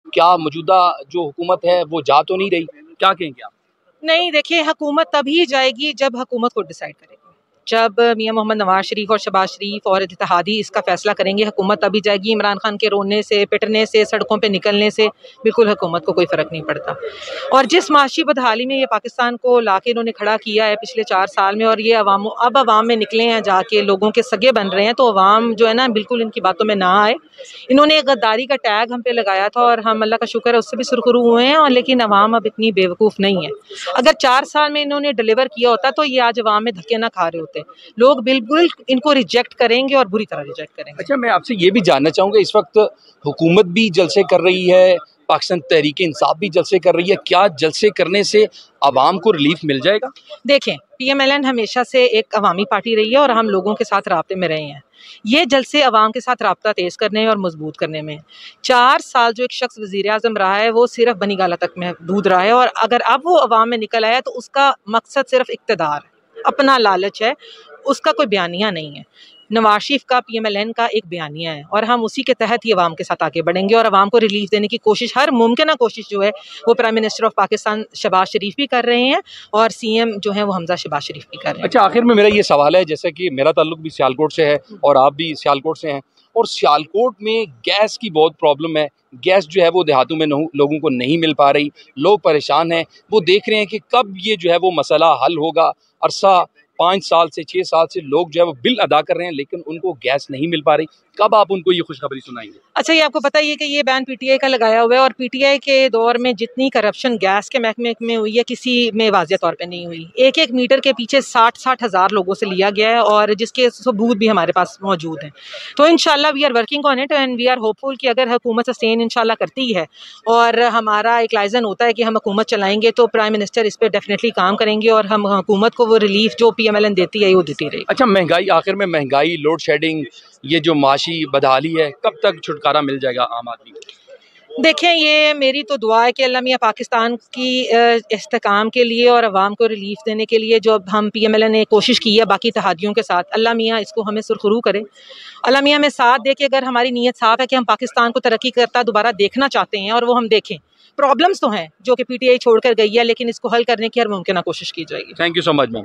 क्या मौजूदा जो हुकूमत है वो जा तो नहीं रही? क्या कहेंगे आप? नहीं, देखिए, हुकूमत तभी जाएगी जब हुकूमत को डिसाइड करेगी। जब मियां मोहम्मद नवाज शरीफ और शहबाज शरीफ और इत्तेहादी इसका फैसला करेंगे, हुकूमत तभी जाएगी। इमरान खान के रोने से, पिटने से, सड़कों पे निकलने से बिल्कुल हुकूमत को कोई फ़र्क नहीं पड़ता। और जिस माशी बदहाली में ये पाकिस्तान को लाके इन्होंने खड़ा किया है पिछले 4 साल में, और ये अब अवाम में निकले हैं, जाके लोगों के सगे बन रहे हैं, तो अवाम जो है ना बिल्कुल इनकी बातों में ना आए। इन्होंने एक गद्दारी का टैग हम पे लगाया था और हम अल्लाह का शुक्र है उससे भी सुरखरू हुए हैं, और लेकिन अवाम अब इतनी बेवकूफ़ नहीं है। अगर 4 साल में इन्होंने डिलीवर किया होता तो ये आज अवाम में धक्के ना खा रहे होते। लोग बिल्कुल इनको रिजेक्ट करेंगे और बुरी तरह रिजेक्ट करेंगे। अच्छा, मैं आपसे ये भी जानना चाहूँगा, इस वक्त हुकूमत भी जलसे कर रही है, पाकिस्तान तहरीक इंसाफ भी जलसे कर रही है, क्या जलसे करने से आवाम को रिलीफ मिल जाएगा? देखें, PMLN हमेशा से एक अवामी पार्टी रही है और हम लोगों के साथ राब्ते में रहे हैं। ये जलसे अवाम के साथ राब्ता तेज़ करने और मजबूत करने में। 4 साल जो एक शख्स वज़ीर-ए-आज़म रहा है वो सिर्फ बनी गाला तक महदूद रहा है, और अगर अब वो अवाम में निकल आया तो उसका मकसद सिर्फ इक़्तिदार है, अपना लालच है, उसका कोई बयानिया नहीं है। नवाज शरीफ का PMLN का एक बयानिया है, और हम उसी के तहत ही अवाम के साथ आगे बढ़ेंगे और अवाम को रिलीफ देने की कोशिश, हर मुमकिन कोशिश जो है वो prime minister of Pakistan Shahbaz Sharif भी कर रहे हैं और CM जो है वो हमजा शहबाज शरीफ भी कर रहे हैं। अच्छा, आखिर में मेरा ये सवाल है, जैसे कि मेरा ताल्लुक भी सियालकोट से है और आप भी सियालकोट से हैं, और सियालकोट में गैस की बहुत प्रॉब्लम है। गैस जो है वो देहातों में लोगों को नहीं मिल पा रही, लोग परेशान हैं, वो देख रहे हैं कि कब ये जो है वो मसला हल होगा। अरसा 5 साल से 6 साल से लोग जो है वो बिल अदा कर रहे हैं, लेकिन उनको गैस नहीं मिल पा रही। कब आप उनको ये खुशखबरी सुनाएंगे? अच्छा, ये आपको पता ही है कि ये बैन PTI का लगाया हुआ है, और PTI के दौर में जितनी करप्शन गैस के महकमे में हुई है, किसी में वाज़ेह तौर पे नहीं हुई। एक एक मीटर के पीछे 60-60 हज़ार लोगों से लिया गया है, और जिसके सबूत भी हमारे पास मौजूद हैं। तो इंशाल्लाह we are working on it and we are hopeful कि अगर हुकूमत सस्टेन इंशाल्लाह करती है और हमारा एक लाइजन होता है कि हम हुकूमत चलाएंगे, तो प्राइम मिनिस्टर इस पर डेफिनेटली काम करेंगे और हम हुकूमत को वो रिलीफ जो PMLN देती है वो देती रहेगी। अच्छा, महंगाई, आखिर में महंगाई, लोड शेडिंग, ये जो माशी बदहाली है, कब तक छुटकारा मिल जाएगा आम आदमी को? देखें, ये मेरी तो दुआ है कि अल्लाह मियाँ पाकिस्तान की इस्तेकाम के लिए और अवाम को रिलीफ देने के लिए जो अब हम PMLN ने कोशिश की है बाकी इत्तेहादियों के साथ, अल्लाह मियाँ इसको हमें सुरखरू करे। अल्लाह मियाँ हमें साथ दे कि अगर हमारी नीयत साफ़ है कि हम पाकिस्तान को तरक्की करता दोबारा देखना चाहते हैं, और वो हम देखें। प्रॉब्लम्स तो हैं जो कि PTI छोड़ कर गई है, लेकिन इसको हल करने की हर मुमकिन कोशिश की जाएगी। Thank you so much ma'am.